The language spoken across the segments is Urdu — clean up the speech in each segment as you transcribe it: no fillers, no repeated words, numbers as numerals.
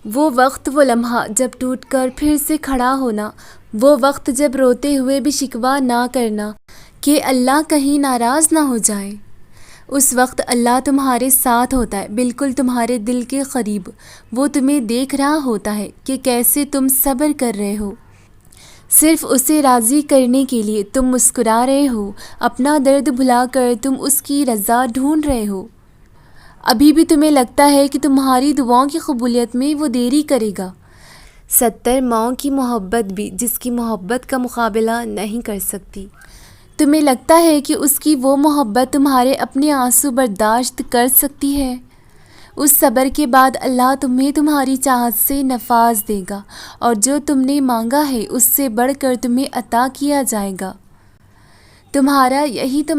وہ وقت، وہ لمحہ جب ٹوٹ کر پھر سے کھڑا ہونا، وہ وقت جب روتے ہوئے بھی شکوہ نہ کرنا کہ اللہ کہیں ناراض نہ ہو جائے۔ اس وقت اللہ تمہارے ساتھ ہوتا ہے، بالکل تمہارے دل کے قریب۔ وہ تمہیں دیکھ رہا ہوتا ہے کہ کیسے تم صبر کر رہے ہو۔ صرف اسے راضی کرنے کے لیے تم مسکرا رہے ہو، اپنا درد بھلا کر تم اس کی رضا ڈھونڈ رہے ہو۔ ابھی بھی تمہیں لگتا ہے کہ تمہاری دعاؤں کی قبولیت میں وہ دیری کرے گا۔ 70 ماؤں کی محبت بھی جس کی محبت کا مقابلہ نہیں کر سکتی۔ تمہیں لگتا ہے کہ اس کی وہ محبت تمہارے اپنے آنسو برداشت کر سکتی ہے؟ اس صبر کے بعد اللہ تمہیں تمہاری چاہت سے نفاذ دے گا، اور جو تم نے مانگا ہے اس سے بڑھ کر تمہیں عطا کیا جائے گا۔ تمہارا یہی تو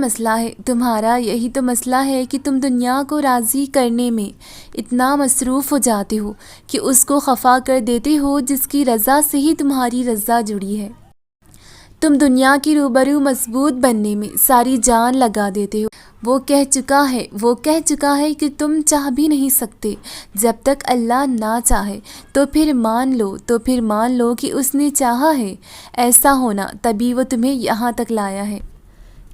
مسئلہ ہے کہ تم دنیا کو راضی کرنے میں اتنا مصروف ہو جاتے ہو کہ اس کو خفا کر دیتے ہو جس کی رضا سے ہی تمہاری رضا جڑی ہے۔ تم دنیا کی روبرو مضبوط بننے میں ساری جان لگا دیتے ہو۔ وہ کہہ چکا ہے کہ تم چاہ بھی نہیں سکتے جب تک اللہ نہ چاہے، تو پھر مان لو کہ اس نے چاہا ہے ایسا ہونا، تبھی وہ تمہیں یہاں تک لایا ہے۔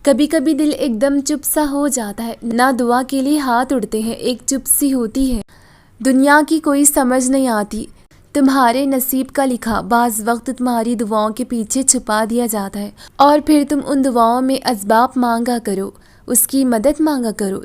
کبھی کبھی دل ایک دم چپ سا ہو جاتا ہے، نہ دعا کے لیے ہاتھ اڑتے ہیں، ایک چپ سی ہوتی ہے۔ دنیا کی کوئی سمجھ نہیں آتی، تمہارے نصیب کا لکھا بعض وقت تمہاری دعاؤں کے پیچھے چھپا دیا جاتا ہے، اور پھر تم ان دعاؤں میں اسباب مانگا کرو، اس کی مدد مانگا کرو،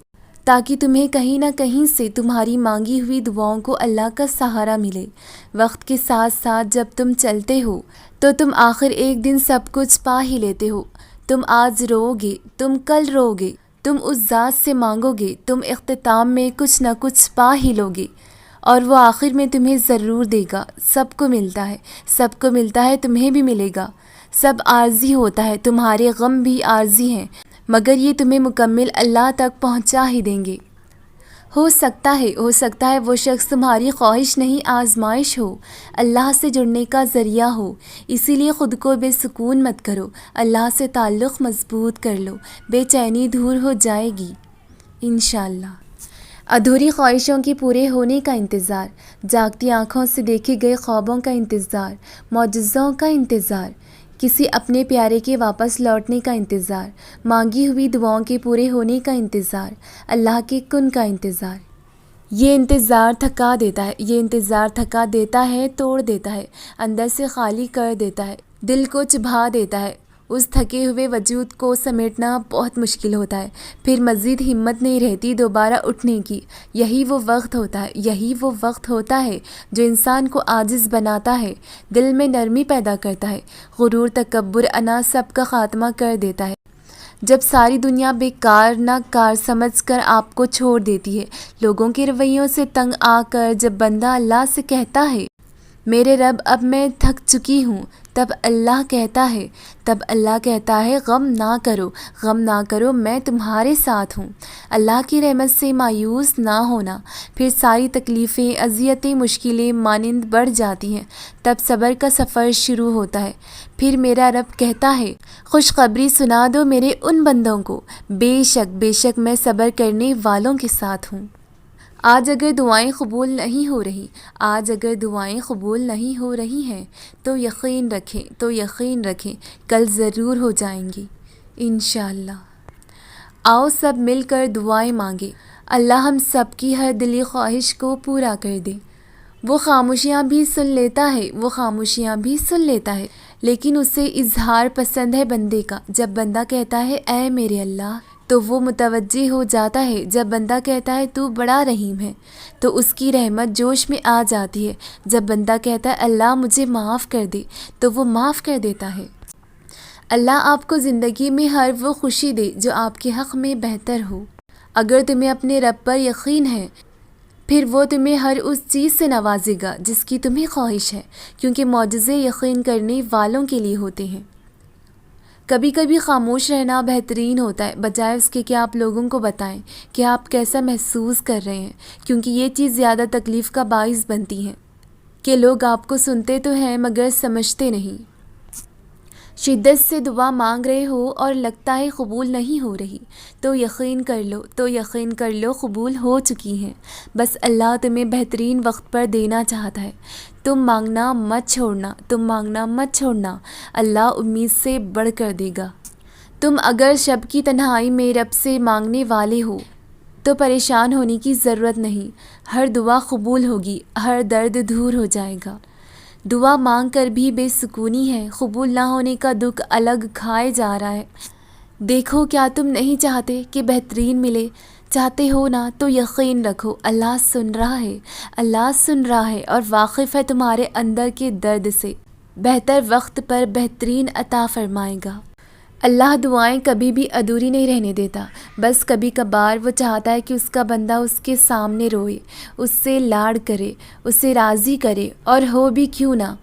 تاکہ تمہیں کہیں نہ کہیں سے تمہاری مانگی ہوئی دعاؤں کو اللہ کا سہارا ملے۔ وقت کے ساتھ ساتھ جب تم چلتے ہو تو تم آخر ایک دن سب کچھ پا ہی لیتے ہو۔ تم آج رو گے، تم کل رو گے، تم اس ذات سے مانگو گے، تم اختتام میں کچھ نہ کچھ پا ہی لوگے، اور وہ آخر میں تمہیں ضرور دے گا۔ سب کو ملتا ہے، تمہیں بھی ملے گا۔ سب عارضی ہوتا ہے، تمہارے غم بھی عارضی ہیں، مگر یہ تمہیں مکمل اللہ تک پہنچا ہی دیں گے۔ ہو سکتا ہے وہ شخص تمہاری خواہش نہیں آزمائش ہو، اللہ سے جڑنے کا ذریعہ ہو۔ اسی لیے خود کو بے سکون مت کرو، اللہ سے تعلق مضبوط کر لو، بے چینی دور ہو جائے گی انشاءاللہ۔ ادھوری خواہشوں کے پورے ہونے کا انتظار، جاگتی آنکھوں سے دیکھے گئے خوابوں کا انتظار، معجزوں کا انتظار، کسی اپنے پیارے کے واپس لوٹنے کا انتظار، مانگی ہوئی دعاؤں کے پورے ہونے کا انتظار، اللہ کے کن کا انتظار۔ یہ انتظار تھکا دیتا ہے، توڑ دیتا ہے، اندر سے خالی کر دیتا ہے، دل کو چبھا دیتا ہے۔ اس تھکے ہوئے وجود کو سمیٹنا بہت مشکل ہوتا ہے، پھر مزید ہمت نہیں رہتی دوبارہ اٹھنے کی۔ یہی وہ وقت ہوتا ہے جو انسان کو عاجز بناتا ہے، دل میں نرمی پیدا کرتا ہے، غرور، تکبر، انا سب کا خاتمہ کر دیتا ہے۔ جب ساری دنیا بیکار ناکار سمجھ کر آپ کو چھوڑ دیتی ہے، لوگوں کے رویوں سے تنگ آ کر جب بندہ اللہ سے کہتا ہے میرے رب اب میں تھک چکی ہوں، تب اللہ کہتا ہے غم نہ کرو، میں تمہارے ساتھ ہوں۔ اللہ کی رحمت سے مایوس نہ ہونا، پھر ساری تکلیفیں، اذیتیں، مشکلیں مانند بڑھ جاتی ہیں، تب صبر کا سفر شروع ہوتا ہے۔ پھر میرا رب کہتا ہے خوشخبری سنا دو میرے ان بندوں کو، بے شک میں صبر کرنے والوں کے ساتھ ہوں۔ آج اگر دعائیں قبول نہیں ہو رہی ہیں تو یقین رکھیں کل ضرور ہو جائیں گی انشاءاللہ۔ آؤ سب مل کر دعائیں مانگیں، اللہ ہم سب کی ہر دلی خواہش کو پورا کر دے۔ وہ خاموشیاں بھی سن لیتا ہے، لیکن اسے اظہار پسند ہے بندے کا۔ جب بندہ کہتا ہے اے میرے اللہ، تو وہ متوجہ ہو جاتا ہے۔ جب بندہ کہتا ہے تو بڑا رحیم ہے، تو اس کی رحمت جوش میں آ جاتی ہے۔ جب بندہ کہتا ہے اللہ مجھے معاف کر دے، تو وہ معاف کر دیتا ہے۔ اللہ آپ کو زندگی میں ہر وہ خوشی دے جو آپ کے حق میں بہتر ہو۔ اگر تمہیں اپنے رب پر یقین ہے، پھر وہ تمہیں ہر اس چیز سے نوازے گا جس کی تمہیں خواہش ہے، کیونکہ معجزے یقین کرنے والوں کے لیے ہوتے ہیں۔ کبھی کبھی خاموش رہنا بہترین ہوتا ہے، بجائے اس کے کہ آپ لوگوں کو بتائیں کہ آپ کیسا محسوس کر رہے ہیں، کیونکہ یہ چیز زیادہ تکلیف کا باعث بنتی ہے کہ لوگ آپ کو سنتے تو ہیں مگر سمجھتے نہیں۔ شدت سے دعا مانگ رہے ہو اور لگتا ہے قبول نہیں ہو رہی، تو یقین کر لو قبول ہو چکی ہیں۔ بس اللہ تمہیں بہترین وقت پر دینا چاہتا ہے۔ تم مانگنا مت چھوڑنا، اللہ امید سے بڑھ کر دے گا۔ تم اگر شب کی تنہائی میں رب سے مانگنے والے ہو تو پریشان ہونے کی ضرورت نہیں، ہر دعا قبول ہوگی، ہر درد دور ہو جائے گا۔ دعا مانگ کر بھی بے سکونی ہے، قبول نہ ہونے کا دکھ الگ کھائے جا رہا ہے۔ دیکھو کیا تم نہیں چاہتے کہ بہترین ملے؟ چاہتے ہو نا تو یقین رکھو اللہ سن رہا ہے اور واقف ہے تمہارے اندر کے درد سے، بہتر وقت پر بہترین عطا فرمائے گا۔ اللہ دعائیں کبھی بھی ادھوری نہیں رہنے دیتا، بس کبھی کبھار وہ چاہتا ہے کہ اس کا بندہ اس کے سامنے روئے، اس سے لاڈ کرے، اسے راضی کرے، اور ہو بھی کیوں نہ۔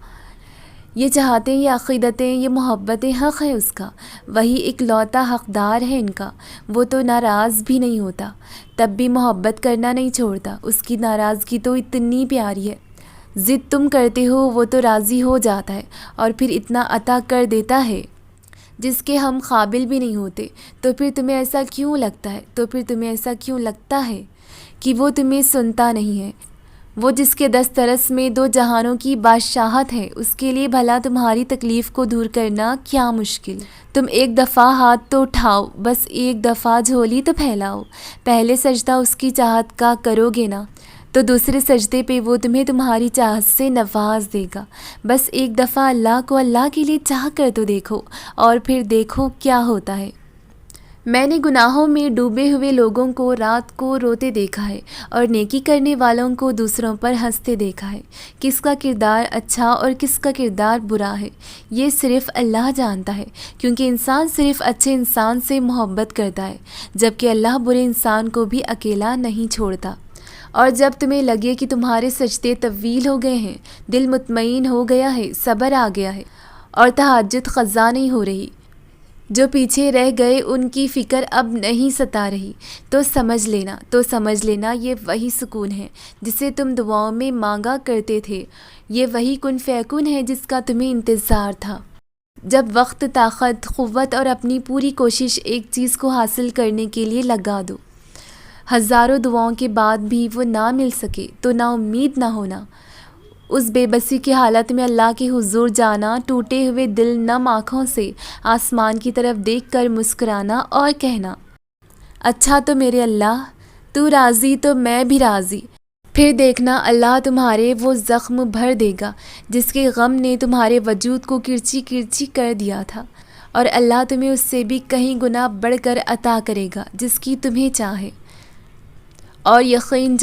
یہ چاہتے ہیں، یہ عقیدتیں، یہ محبتیں حق ہے اس کا، وہی اکلوتا حقدار ہے ان کا۔ وہ تو ناراض بھی نہیں ہوتا، تب بھی محبت کرنا نہیں چھوڑتا۔ اس کی ناراضگی تو اتنی پیاری ہے، ضد تم کرتے ہو وہ تو راضی ہو جاتا ہے اور پھر اتنا عطا کر دیتا ہے جس کے ہم قابل بھی نہیں ہوتے۔ تو پھر تمہیں ایسا کیوں لگتا ہے کہ وہ تمہیں سنتا نہیں ہے؟ وہ جس کے دسترس میں دو جہانوں کی بادشاہت ہے، اس کے لیے بھلا تمہاری تکلیف کو دور کرنا کیا مشکل؟ تم ایک دفعہ ہاتھ تو اٹھاؤ، بس ایک دفعہ جھولی تو پھیلاؤ۔ پہلے سجدہ اس کی چاہت کا کرو گے نا، تو دوسرے سجدے پہ وہ تمہیں تمہاری چاہت سے نواز دے گا۔ بس ایک دفعہ اللہ کو اللہ کے لیے چاہ کر تو دیکھو، اور پھر دیکھو کیا ہوتا ہے۔ میں نے گناہوں میں ڈوبے ہوئے لوگوں کو رات کو روتے دیکھا ہے، اور نیکی کرنے والوں کو دوسروں پر ہنستے دیکھا ہے۔ کس کا کردار اچھا اور کس کا کردار برا ہے، یہ صرف اللہ جانتا ہے، کیونکہ انسان صرف اچھے انسان سے محبت کرتا ہے، جبکہ اللہ برے انسان کو بھی اکیلا نہیں چھوڑتا۔ اور جب تمہیں لگے کہ تمہارے سجدے طویل ہو گئے ہیں، دل مطمئن ہو گیا ہے، صبر آ گیا ہے، اور تہجد قضا نہیں ہو رہی، جو پیچھے رہ گئے ان کی فکر اب نہیں ستا رہی، تو سمجھ لینا یہ وہی سکون ہے جسے تم دعاؤں میں مانگا کرتے تھے، یہ وہی کن فیکون ہے جس کا تمہیں انتظار تھا۔ جب وقت، طاقت، قوت اور اپنی پوری کوشش ایک چیز کو حاصل کرنے کے لیے لگا دو، ہزاروں دعاؤں کے بعد بھی وہ نہ مل سکے تو نا امید نہ ہونا۔ اس بے بسی کی حالت میں اللہ کے حضور جانا، ٹوٹے ہوئے دل، نم آنکھوں سے آسمان کی طرف دیکھ کر مسکرانا اور کہنا، اچھا تو میرے اللہ، تو راضی تو میں بھی راضی۔ پھر دیکھنا اللہ تمہارے وہ زخم بھر دے گا جس کے غم نے تمہارے وجود کو کرچی کرچی کر دیا تھا، اور اللہ تمہیں اس سے بھی کہیں گنا بڑھ کر عطا کرے گا جس کی تمہیں چاہے۔ اور یقین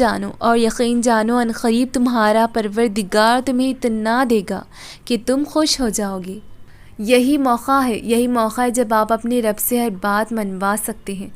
جانو عنقریب تمہارا پروردگار تمہیں اتنا دے گا کہ تم خوش ہو جاؤ گے۔ یہی موقع ہے جب آپ اپنے رب سے ہر بات منوا سکتے ہیں،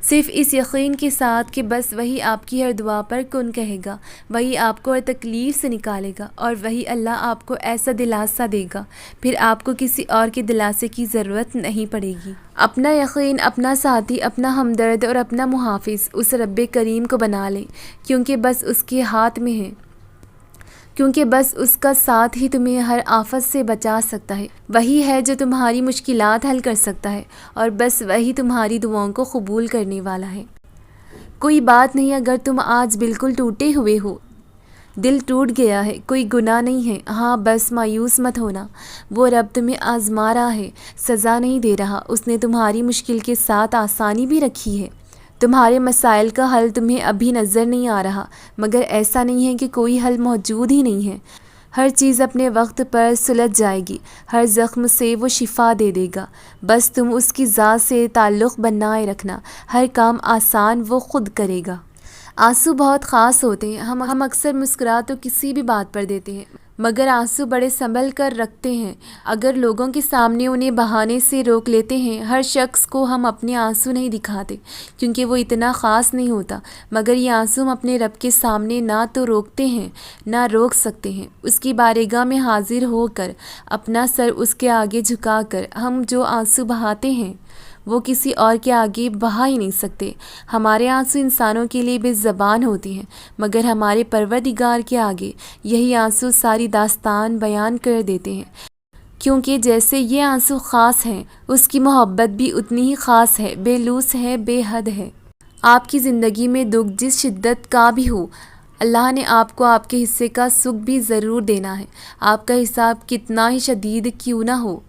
صرف اس یقین کے ساتھ کہ بس وہی آپ کی ہر دعا پر کن کہے گا، وہی آپ کو ہر تکلیف سے نکالے گا، اور وہی اللہ آپ کو ایسا دلاسا دے گا، پھر آپ کو کسی اور کے دلاسے کی ضرورت نہیں پڑے گی۔ اپنا یقین، اپنا ساتھی، اپنا ہمدرد اور اپنا محافظ اس رب کریم کو بنا لیں، کیونکہ بس اس کے ہاتھ میں ہے، کیونکہ بس اس کا ساتھ ہی تمہیں ہر آفت سے بچا سکتا ہے، وہی ہے جو تمہاری مشکلات حل کر سکتا ہے، اور بس وہی تمہاری دعاؤں کو قبول کرنے والا ہے۔ کوئی بات نہیں اگر تم آج بالکل ٹوٹے ہوئے ہو، دل ٹوٹ گیا ہے، کوئی گناہ نہیں ہے، ہاں بس مایوس مت ہونا، وہ رب تمہیں آزما رہا ہے، سزا نہیں دے رہا، اس نے تمہاری مشکل کے ساتھ آسانی بھی رکھی ہے۔ تمہارے مسائل کا حل تمہیں ابھی نظر نہیں آ رہا، مگر ایسا نہیں ہے کہ کوئی حل موجود ہی نہیں ہے، ہر چیز اپنے وقت پر سلجھ جائے گی، ہر زخم سے وہ شفا دے دے گا، بس تم اس کی ذات سے تعلق بنائے رکھنا، ہر کام آسان وہ خود کرے گا۔ آنسو بہت خاص ہوتے ہیں، ہم اکثر مسکرا تو کسی بھی بات پر دیتے ہیں، مگر آنسو بڑے سنبھل کر رکھتے ہیں، اگر لوگوں کے سامنے انہیں بہانے سے روک لیتے ہیں۔ ہر شخص کو ہم اپنے آنسو نہیں دکھاتے کیونکہ وہ اتنا خاص نہیں ہوتا، مگر یہ آنسو ہم اپنے رب کے سامنے نہ تو روکتے ہیں نہ روک سکتے ہیں۔ اس کی بارگاہ میں حاضر ہو کر، اپنا سر اس کے آگے جھکا کر ہم جو آنسو بہاتے ہیں وہ کسی اور کے آگے بہا ہی نہیں سکتے۔ ہمارے آنسو انسانوں کے لیے بے زبان ہوتے ہیں، مگر ہمارے پروردگار کے آگے یہی آنسو ساری داستان بیان کر دیتے ہیں، کیونکہ جیسے یہ آنسو خاص ہیں، اس کی محبت بھی اتنی ہی خاص ہے، بے لوث ہے، بے حد ہے۔ آپ کی زندگی میں دکھ جس شدت کا بھی ہو، اللہ نے آپ کو آپ کے حصے کا سکھ بھی ضرور دینا ہے۔ آپ کا حساب کتنا ہی شدید کیوں نہ ہو،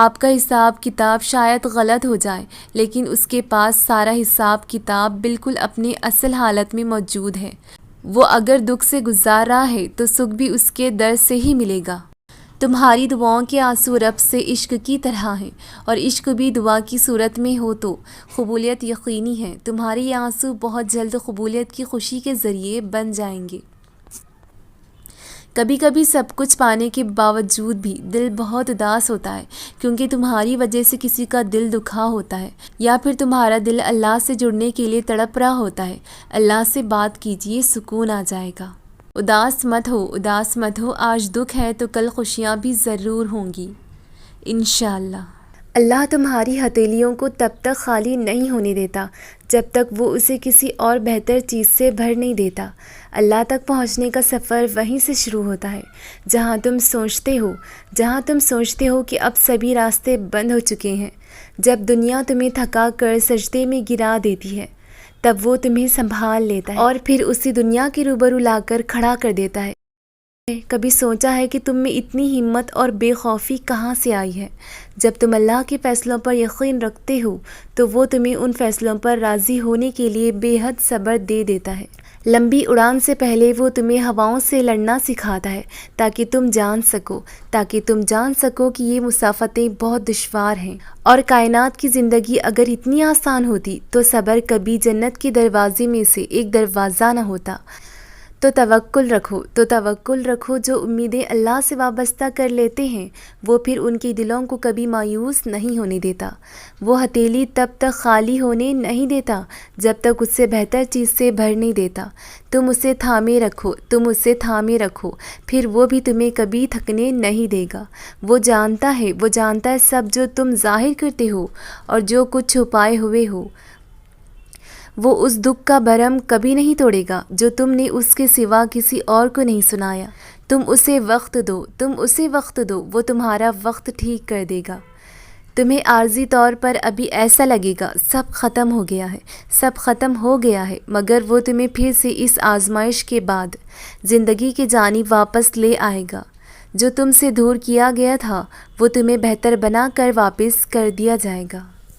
آپ کا حساب کتاب شاید غلط ہو جائے، لیکن اس کے پاس سارا حساب کتاب بالکل اپنے اصل حالت میں موجود ہے۔ وہ اگر دکھ سے گزار رہا ہے تو سکھ بھی اس کے در سے ہی ملے گا۔ تمہاری دعاؤں کے آنسو رب سے عشق کی طرح ہیں، اور عشق بھی دعا کی صورت میں ہو تو قبولیت یقینی ہے۔ تمہارے یہ آنسو بہت جلد قبولیت کی خوشی کے ذریعے بن جائیں گے۔ کبھی کبھی سب کچھ پانے کے باوجود بھی دل بہت اداس ہوتا ہے، کیونکہ تمہاری وجہ سے کسی کا دل دکھا ہوتا ہے، یا پھر تمہارا دل اللہ سے جڑنے کے لیے تڑپ رہا ہوتا ہے۔ اللہ سے بات کیجیے، سکون آ جائے گا۔ اداس مت ہو، اداس مت ہو، آج دکھ ہے تو کل خوشیاں بھی ضرور ہوں گی انشاءاللہ۔ اللہ تمہاری ہتھیلیوں کو تب تک خالی نہیں ہونے دیتا جب تک وہ اسے کسی اور بہتر چیز سے بھر نہیں دیتا۔ اللہ تک پہنچنے کا سفر وہیں سے شروع ہوتا ہے جہاں تم سوچتے ہو کہ اب سبھی راستے بند ہو چکے ہیں۔ جب دنیا تمہیں تھکا کر سجدے میں گرا دیتی ہے، تب وہ تمہیں سنبھال لیتا ہے اور پھر اسی دنیا کے روبرو لا کر کھڑا کر دیتا ہے۔ کبھی سوچا ہے کہ تم میں اتنی ہمت اور بے خوفی کہاں سے آئی ہے؟ جب تم اللہ کے فیصلوں پر یقین رکھتے ہو تو وہ تمہیں ان فیصلوں پر راضی ہونے کے لیے بے حد صبر دے دیتا ہے۔ لمبی اڑان سے پہلے وہ تمہیں ہواؤں سے لڑنا سکھاتا ہے تاکہ تم جان سکو کہ یہ مسافتیں بہت دشوار ہیں، اور کائنات کی زندگی اگر اتنی آسان ہوتی تو صبر کبھی جنت کے دروازے میں سے ایک دروازہ نہ ہوتا۔ تو توکل رکھو، جو امیدیں اللہ سے وابستہ کر لیتے ہیں وہ پھر ان کے دلوں کو کبھی مایوس نہیں ہونے دیتا۔ وہ ہتھیلی تب تک خالی ہونے نہیں دیتا جب تک اس سے بہتر چیز سے بھر نہیں دیتا۔ تم اسے تھامے رکھو، پھر وہ بھی تمہیں کبھی تھکنے نہیں دے گا۔ وہ جانتا ہے سب جو تم ظاہر کرتے ہو اور جو کچھ چھپائے ہوئے ہو۔ وہ اس دکھ کا بھرم کبھی نہیں توڑے گا جو تم نے اس کے سوا کسی اور کو نہیں سنایا۔ تم اسے وقت دو، وہ تمہارا وقت ٹھیک کر دے گا۔ تمہیں عارضی طور پر ابھی ایسا لگے گا سب ختم ہو گیا ہے، مگر وہ تمہیں پھر سے اس آزمائش کے بعد زندگی کی جانب واپس لے آئے گا۔ جو تم سے دور کیا گیا تھا وہ تمہیں بہتر بنا کر واپس کر دیا جائے گا۔